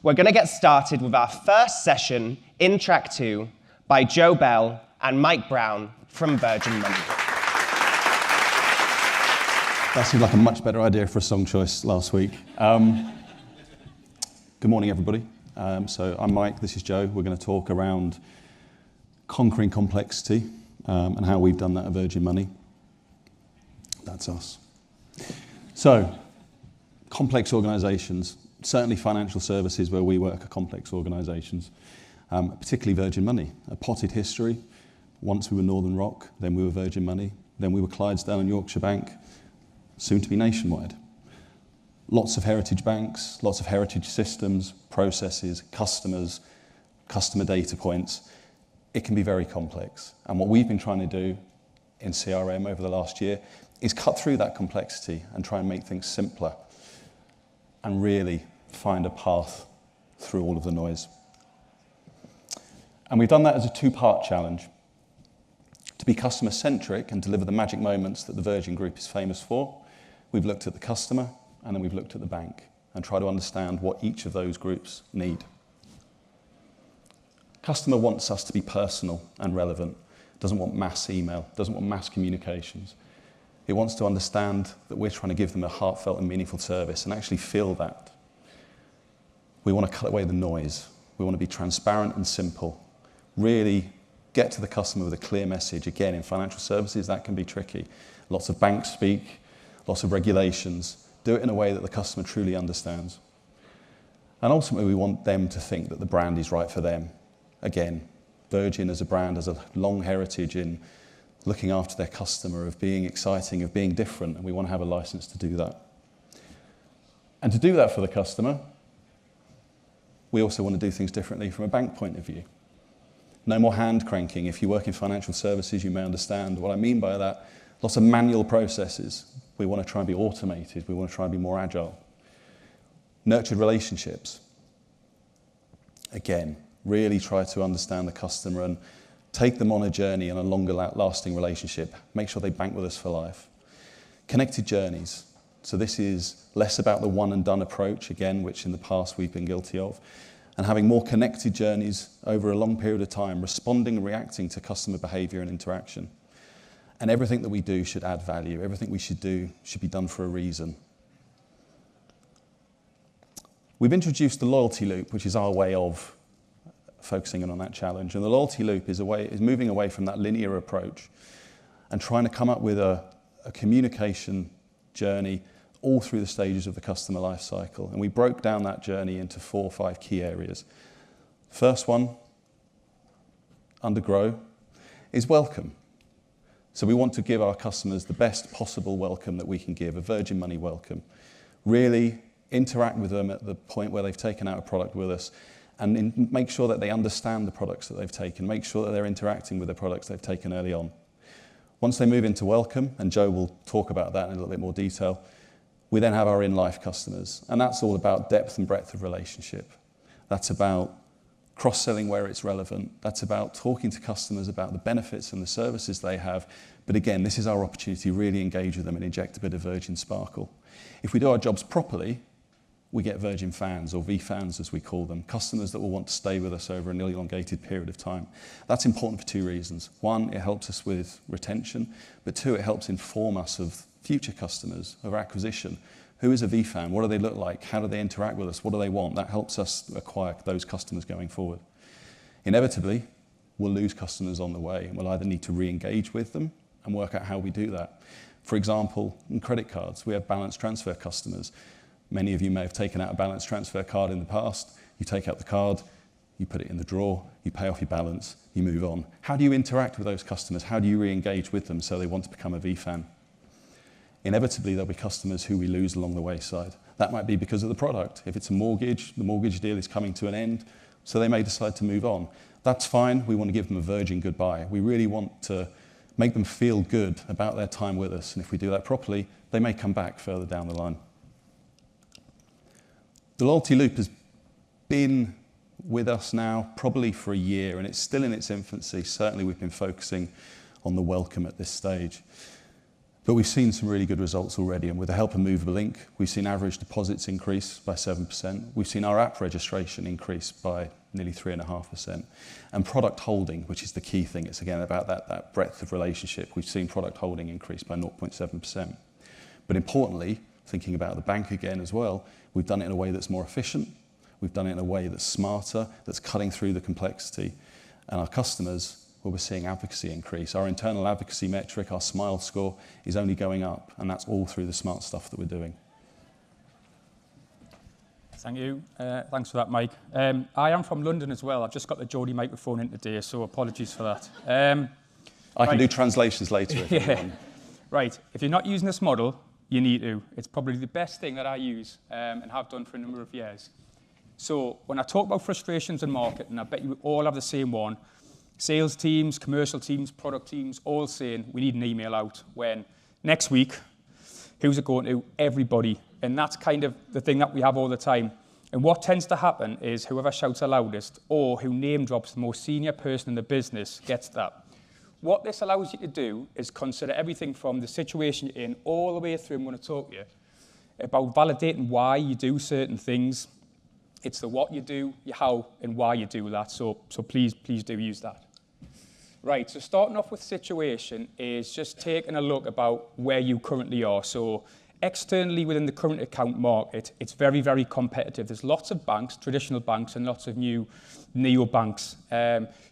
we're going to get started with our first session in track 2 by Joe Bell and Mike Brown from Virgin Money. That seemed like a much better idea for a song choice last week. Good morning, everybody. So I'm Mike, this is Joe. We're going to talk around conquering complexity and how we've done that at Virgin Money. That's us. So, complex organisations, certainly financial services where we work are complex organisations, particularly Virgin Money. A potted history. Once we were Northern Rock, then we were Virgin Money, then we were Clydesdale and Yorkshire Bank, soon to be Nationwide. Lots of heritage banks, lots of heritage systems, processes, customers, customer data points. It can be very complex. And what we've been trying to do in CRM over the last year is cut through that complexity and try and make things simpler and really find a path through all of the noise. And we've done that as a 2-part challenge. To be customer-centric and deliver the magic moments that the Virgin Group is famous for, we've looked at the customer and then we've looked at the bank and tried to understand what each of those groups need. Customer wants us to be personal and relevant, doesn't want mass email, doesn't want mass communications. It wants to understand that we're trying to give them a heartfelt and meaningful service and actually feel that. We want to cut away the noise. We want to be transparent and simple. Really get to the customer with a clear message. Again, in financial services, that can be tricky. Lots of banks speak, lots of regulations. Do it in a way that the customer truly understands. And ultimately, we want them to think that the brand is right for them. Again, Virgin as a brand has a long heritage in looking after their customer, of being exciting, of being different, and we want to have a license to do that. And to do that for the customer, we also want to do things differently from a bank point of view. No more hand cranking. If you work in financial services, you may understand what I mean by that. Lots of manual processes. We want to try and be automated. We want to try and be more agile. Nurtured relationships. Again, really try to understand the customer and take them on a journey and a longer lasting relationship. Make sure they bank with us for life. Connected journeys. So this is less about the one and done approach, again, which in the past we've been guilty of, and having more connected journeys over a long period of time, responding and reacting to customer behaviour and interaction. And everything that we do should add value. Everything we should do should be done for a reason. We've introduced the loyalty loop, which is our way of focusing in on that challenge. And the loyalty loop is moving away from that linear approach and trying to come up with a communication journey all through the stages of the customer life cycle. And we broke down that journey into 4 or 5 key areas. First one, under grow, is welcome. So we want to give our customers the best possible welcome that we can give, a Virgin Money welcome. Really interact with them at the point where they've taken out a product with us and make sure that they understand the products that they've taken, make sure that they're interacting with the products they've taken early on. Once they move into welcome, and Joe will talk about that in a little bit more detail, we then have our in-life customers. And that's all about depth and breadth of relationship. That's about cross-selling where it's relevant. That's about talking to customers about the benefits and the services they have. But again, this is our opportunity to really engage with them and inject a bit of Virgin sparkle. If we do our jobs properly, we get Virgin fans, or V-fans as we call them, customers that will want to stay with us over an elongated period of time. That's important for 2 reasons. 1, it helps us with retention, but 2, it helps inform us of future customers, of acquisition. Who is a V-fan? What do they look like? How do they interact with us? What do they want? That helps us acquire those customers going forward. Inevitably, we'll lose customers on the way, and we'll either need to re-engage with them and work out how we do that. For example, in credit cards, we have balance transfer customers. Many of you may have taken out a balance transfer card in the past. You take out the card, you put it in the drawer, you pay off your balance, you move on. How do you interact with those customers? How do you re-engage with them so they want to become a V-fan? Inevitably, there'll be customers who we lose along the wayside. That might be because of the product. If it's a mortgage, the mortgage deal is coming to an end, so they may decide to move on. That's fine. We want to give them a Virgin goodbye. We really want to make them feel good about their time with us. And if we do that properly, they may come back further down the line. The loyalty loop has been with us now probably for a year, and it's still in its infancy. Certainly we've been focusing on the welcome at this stage. But we've seen some really good results already, and with the help of Movable Inc., we've seen average deposits increase by 7%. We've seen our app registration increase by nearly 3.5%. And product holding, which is the key thing, it's again about that breadth of relationship. We've seen product holding increase by 0.7%. But importantly, thinking about the bank again as well, we've done it in a way that's more efficient. We've done it in a way that's smarter, that's cutting through the complexity. And our customers, well, we're seeing advocacy increase. Our internal advocacy metric, our SMILE score, is only going up, and that's all through the smart stuff that we're doing. Thank you. Thanks for that, Mike. I am from London as well. I've just got the Geordie microphone in today, so apologies for that. I can do translations later if you want. Right. If you're not using this model, you need to. It's probably the best thing that I use and have done for a number of years. So when I talk about frustrations in marketing, I bet you all have the same one. Sales teams, commercial teams, product teams, all saying we need an email out when next week, who's it going to? Everybody. And that's kind of the thing that we have all the time. And what tends to happen is whoever shouts the loudest or who name drops the most senior person in the business gets that. What this allows you to do is consider everything from the situation you're in all the way through. I'm going to talk to you about validating why you do certain things. It's the what you do, your how, and why you do that. So please do use that. Right, so starting off with situation is just taking a look about where you currently are. So externally within the current account market, it's very, very competitive. There's lots of banks, traditional banks, and lots of new neo-banks.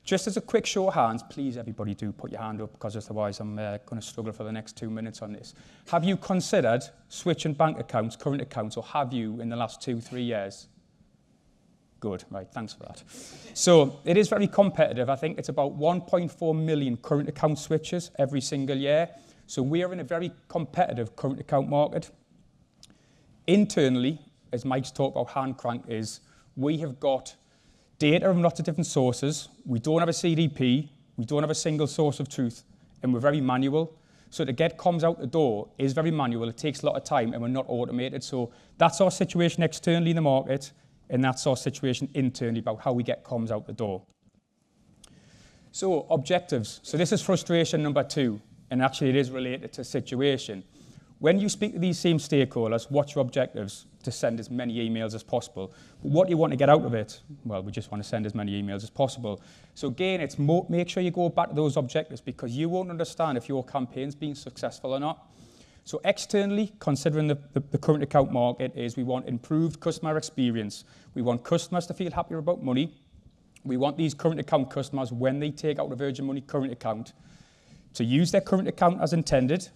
Just as a quick show of hands, please everybody do put your hand up, because otherwise I'm going to struggle for the next 2 minutes on this. Have you considered switching bank accounts, current accounts, or have you in the last 2-3 years? Good, right, thanks for that. So it is very competitive. I think it's about 1.4 million current account switches every single year. So we are in a very competitive current account market. Internally, as Mike's talked about hand crank, is we have got data from lots of different sources. We don't have a CDP. We don't have a single source of truth. And we're very manual. So to get comms out the door is very manual. It takes a lot of time, and we're not automated. So that's our situation externally in the market. And that's our situation internally about how we get comms out the door. So objectives. So this is frustration number 2. And actually it is related to situation. When you speak to these same stakeholders, what's your objectives? To send as many emails as possible. But what do you want to get out of it? Well, we just want to send as many emails as possible. So again, it's make sure you go back to those objectives, because you won't understand if your campaign's being successful or not. So externally, considering the current account market, is we want improved customer experience. We want customers to feel happier about money. We want these current account customers, when they take out a Virgin Money current account, to use their current account as intended,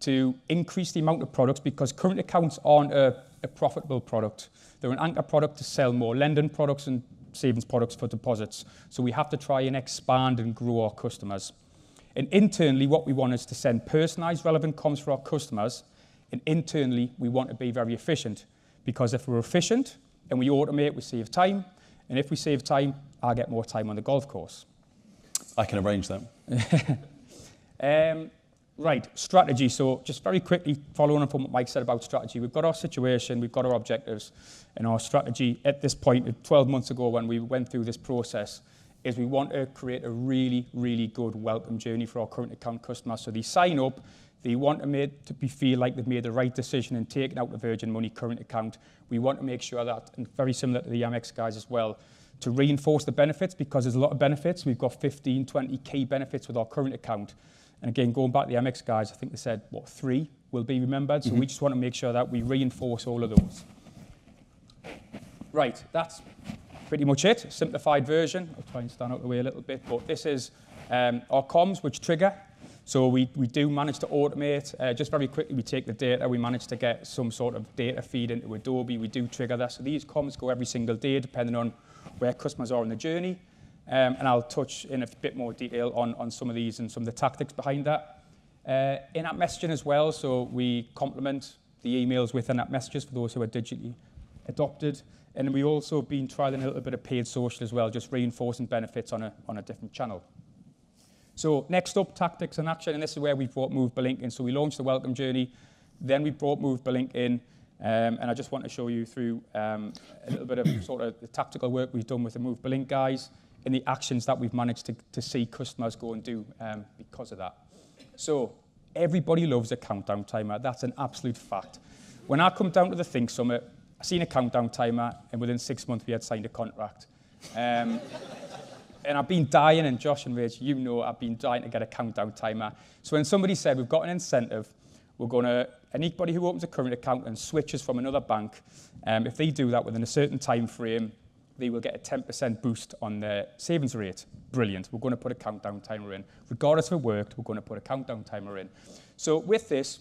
to increase the amount of products, because current accounts aren't a profitable product. They're an anchor product to sell more lending products and savings products for deposits. So we have to try and expand and grow our customers. And internally, what we want is to send personalised, relevant comms for our customers. And internally, we want to be very efficient, because if we're efficient and we automate, we save time. And if we save time, I get more time on the golf course. I can arrange that. Right, strategy. So just very quickly, following on from what Mike said about strategy, we've got our situation, we've got our objectives, and our strategy at this point, 12 months ago when we went through this process, is we want to create a really, really good welcome journey for our current account customers. So they sign up, they want to feel like they've made the right decision in taking out the Virgin Money current account. We want to make sure that, and very similar to the Amex guys as well, to reinforce the benefits, because there's a lot of benefits. We've got 15, 20 key benefits with our current account. And again, going back to the Amex guys, I think they said, 3 will be remembered. So we just want to make sure that we reinforce all of those. Right, that's pretty much it. Simplified version. I'll try and stand out the way a little bit. But this is our comms, which trigger. So we do manage to automate. Just very quickly, we take the data. We manage to get some sort of data feed into Adobe. We do trigger that. So these comms go every single day, depending on where customers are in the journey. And I'll touch in a bit more detail on some of these and some of the tactics behind that. In-app messaging as well, so we complement the emails with in-app messages for those who are digitally adopted. And we've also been trialing a little bit of paid social as well, just reinforcing benefits on a different channel. So next up, tactics and action, and this is where we brought Movable Inc in. So we launched the welcome journey, then we brought Movable Inc in, and I just want to show you through a little bit of sort of the tactical work we've done with the Movable Inc guys, and the actions that we've managed to see customers go and do because of that. So everybody loves a countdown timer. That's an absolute fact. When I come down to the Think Summit, I seen a countdown timer, and within 6 months we had signed a contract. And I've been dying, and Josh and Rach, you know, I've been dying to get a countdown timer. So when somebody said, we've got an incentive, we're going to, anybody who opens a current account and switches from another bank, if they do that within a certain time frame, they will get a 10% boost on their savings rate. Brilliant. We're going to put a countdown timer in. Regardless if it worked, we're going to put a countdown timer in. So with this,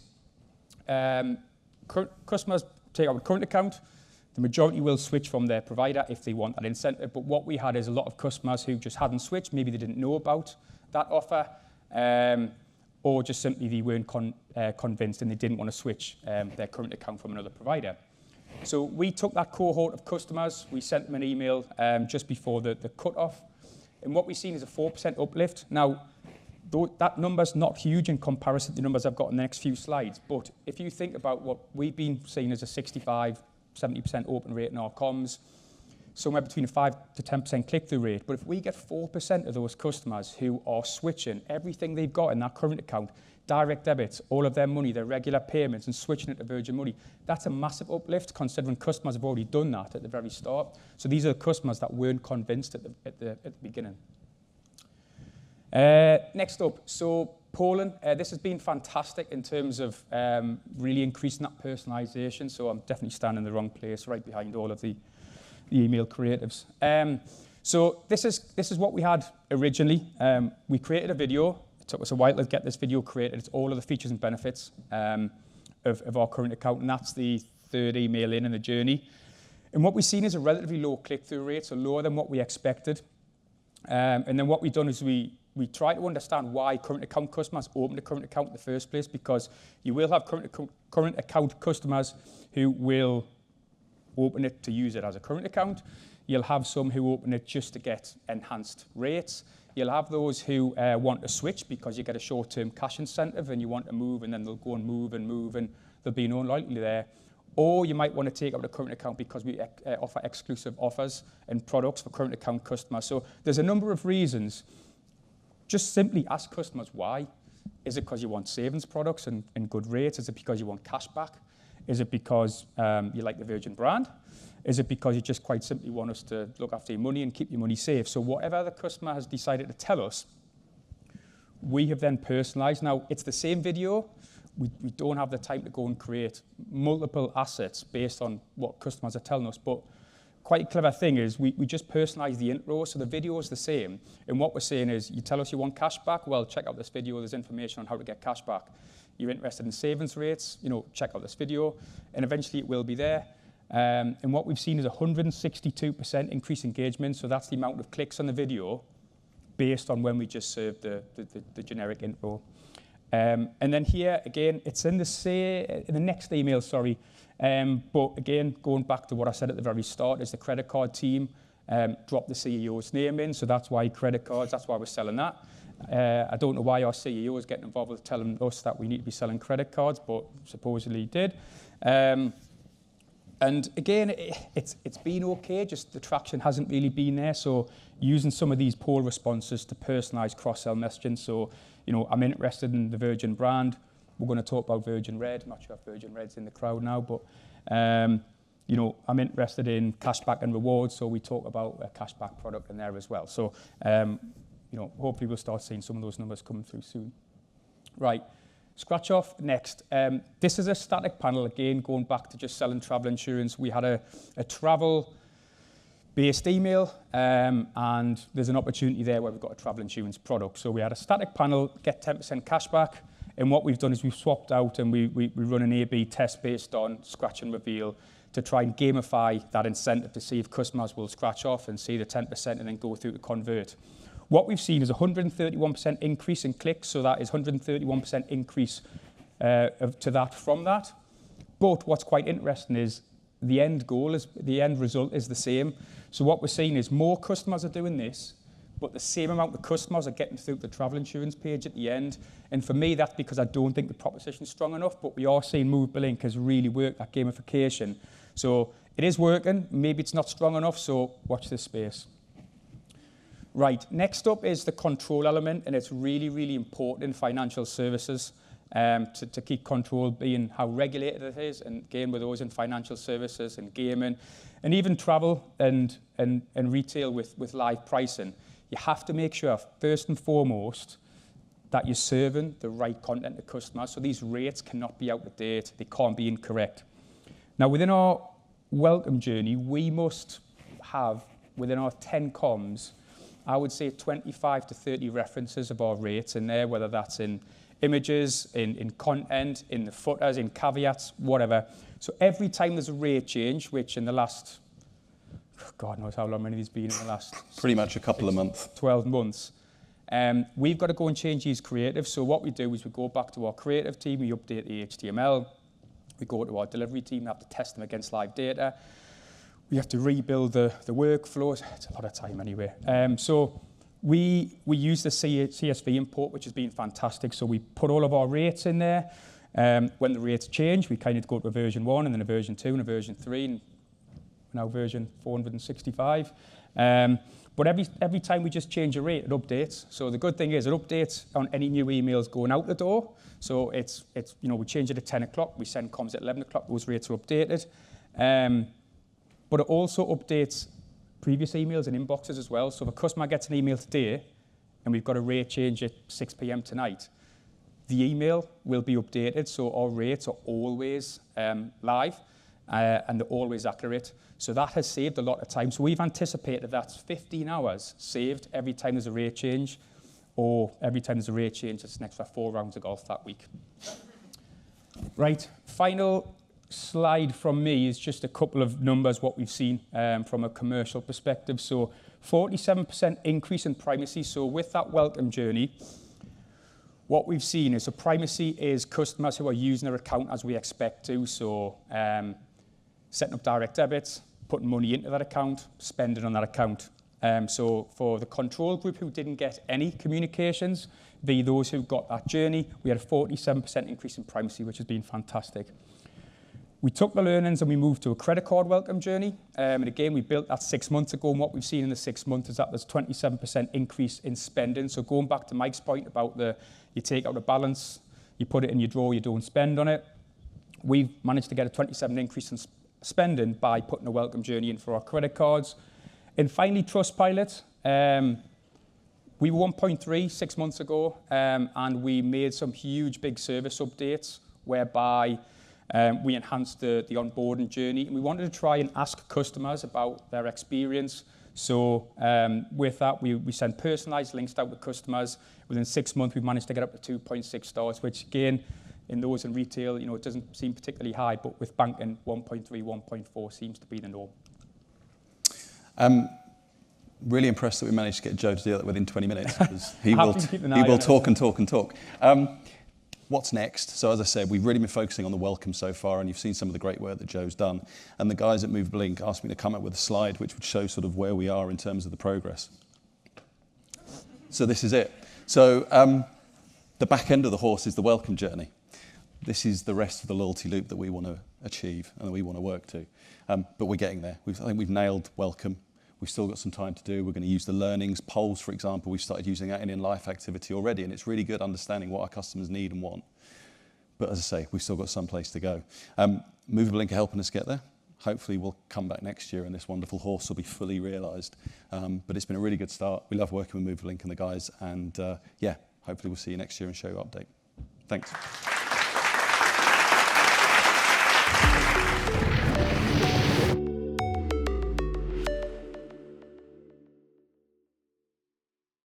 customers take out a current account. The majority will switch from their provider if they want that incentive. But what we had is a lot of customers who just hadn't switched. Maybe they didn't know about that offer, or just simply they weren't convinced and they didn't want to switch their current account from another provider. So we took that cohort of customers, we sent them an email just before the cut-off, and what we've seen is a 4% uplift. Now, that number's not huge in comparison to the numbers I've got in the next few slides, but if you think about what we've been seeing as a 65, 70% open rate in our comms, somewhere between a 5 to 10% click-through rate, but if we get 4% of those customers who are switching everything they've got in that current account, direct debits, all of their money, their regular payments, and switching it to Virgin Money, that's a massive uplift considering customers have already done that at the very start. So these are the customers that weren't convinced at the beginning. Next up, so Poland, this has been fantastic in terms of really increasing that personalisation. So I'm definitely standing in the wrong place, right behind all of the email creatives. So this is what we had originally. We created a video. It took us a while to get this video created. It's all of the features and benefits of our current account, and that's the third email in the journey. And what we've seen is a relatively low click-through rate, so lower than what we expected. And then what we've done is we try to understand why current account customers open a current account in the first place, because you will have current account customers who will open it to use it as a current account. You'll have some who open it just to get enhanced rates. You'll have those who want to switch because you get a short-term cash incentive and you want to move, and then they'll go and move, and there'll be no loyalty there. Or you might want to take out a current account because we offer exclusive offers and products for current account customers. So there's a number of reasons. Just simply ask customers why. Is it because you want savings products and good rates? Is it because you want cash back? Is it because you like the Virgin brand? Is it because you just quite simply want us to look after your money and keep your money safe? So whatever the customer has decided to tell us, we have then personalised. Now, it's the same video. We don't have the time to go and create multiple assets based on what customers are telling us, but quite a clever thing is we just personalise the intro, so the video is the same. And what we're saying is, you tell us you want cash back, well, check out this video. There's information on how to get cash back. You're interested in savings rates, check out this video, and eventually it will be there. And what we've seen is 162% increased engagement, so that's the amount of clicks on the video based on when we just served the generic intro. And then here, again, it's in the next email, sorry. But again, going back to what I said at the very start, is the credit card team dropped the CEO's name in, so that's why credit cards, that's why we're selling that. I don't know why our CEO is getting involved with telling us that we need to be selling credit cards, but supposedly he did. And again, it's been okay, just the traction hasn't really been there. So using some of these poll responses to personalise cross-sell messaging. So, I'm interested in the Virgin brand. We're going to talk about Virgin Red. I'm not sure if Virgin Red's in the crowd now, but, I'm interested in cashback and rewards. So we talk about a cashback product in there as well. So, hopefully we'll start seeing some of those numbers coming through soon. Right. Scratch off next. This is a static panel, again, going back to just selling travel insurance. We had a travel-based email, and there's an opportunity there where we've got a travel insurance product. So we had a static panel, get 10% cash back, and what we've done is we've swapped out and we run an A/B test based on scratch and reveal to try and gamify that incentive to see if customers will scratch off and see the 10% and then go through to convert. What we've seen is 131% increase in clicks, so that is 131% increase to that from that. But what's quite interesting is the end result is the same. So what we're seeing is more customers are doing this, but the same amount of customers are getting through the travel insurance page at the end. And for me, that's because I don't think the proposition is strong enough, but we are seeing Movable Link has really worked that gamification. So it is working, maybe it's not strong enough, so watch this space. Right, next up is the control element, and it's really, really important in financial services. to keep control being how regulated it is, and again with those in financial services and gaming, and even travel and retail with live pricing. You have to make sure, first and foremost, that you're serving the right content to customers. So these rates cannot be out of date. They can't be incorrect. Now, within our welcome journey, we must have, within our 10 comms, I would say 25 to 30 references of our rates in there, whether that's in images, in content, in the footers, in caveats, whatever. So every time there's a rate change, which in the last, God knows how long many of these been in the last... Pretty much a couple of months. 12 months. We've got to go and change these creatives. So what we do is we go back to our creative team, we update the HTML, we go to our delivery team, we have to test them against live data. We have to rebuild the workflows. It's a lot of time anyway. So we use the CSV import, which has been fantastic. So we put all of our rates in there. When the rates change, we kind of go to a version 1 and then a version 2 and a version 3 and now version 465. But every time we just change a rate, it updates. So the good thing is it updates on any new emails going out the door. So it's we change it at 10 o'clock, we send comms at 11 o'clock, those rates are updated. But it also updates previous emails and inboxes as well. So if a customer gets an email today and we've got a rate change at 6 p.m. tonight, the email will be updated. So our rates are always live and they're always accurate. So that has saved a lot of time. So we've anticipated that's 15 hours saved every time there's a rate change, or every time there's a rate change, it's an extra 4 rounds of golf that week. Right, final slide from me is just a couple of numbers, what we've seen from a commercial perspective. So 47% increase in primacy. So with that welcome journey, what we've seen is, so primacy is customers who are using their account as we expect to. So setting up direct debits, putting money into that account, spending on that account. So for the control group who didn't get any communications, be those who got that journey, we had a 47% increase in primacy, which has been fantastic. We took the learnings and we moved to a credit card welcome journey. And again, we built that 6 months ago. And what we've seen in the 6 months is that there's 27% increase in spending. So going back to Mike's point about you take out a balance, you put it in your drawer, you don't spend on it. We've managed to get a 27% increase in spending by putting a welcome journey in for our credit cards. And finally, Trustpilot. We were 1.3 6 months ago, and we made some huge big service updates whereby we enhanced the onboarding journey. And we wanted to try and ask customers about their experience. So with that, we send personalized links out to customers. Within 6 months, we've managed to get up to 2.6 stars, which again, in those in retail, it doesn't seem particularly high, but with banking, 1.3, 1.4 seems to be the norm. Really impressed that we managed to get Joe to do that within 20 minutes. Because he will talk and talk and talk. What's next? So as I said, we've really been focusing on the welcome so far, and you've seen some of the great work that Joe's done. And the guys at Movable asked me to come up with a slide which would show sort of where we are in terms of the progress. So this is it. So the back end of the horse is the welcome journey. This is the rest of the loyalty loop that we want to achieve and that we want to work to. But we're getting there. I think we've nailed welcome. We've still got some time to do. We're going to use the learnings. Polls, for example, we've started using that in in-life activity already, and it's really good understanding what our customers need and want. But as I say, we've still got some place to go. Movable are helping us get there. Hopefully we'll come back next year and this wonderful horse will be fully realised. But it's been a really good start. We love working with Movable and the guys, and hopefully we'll see you next year and show you an update. Thanks.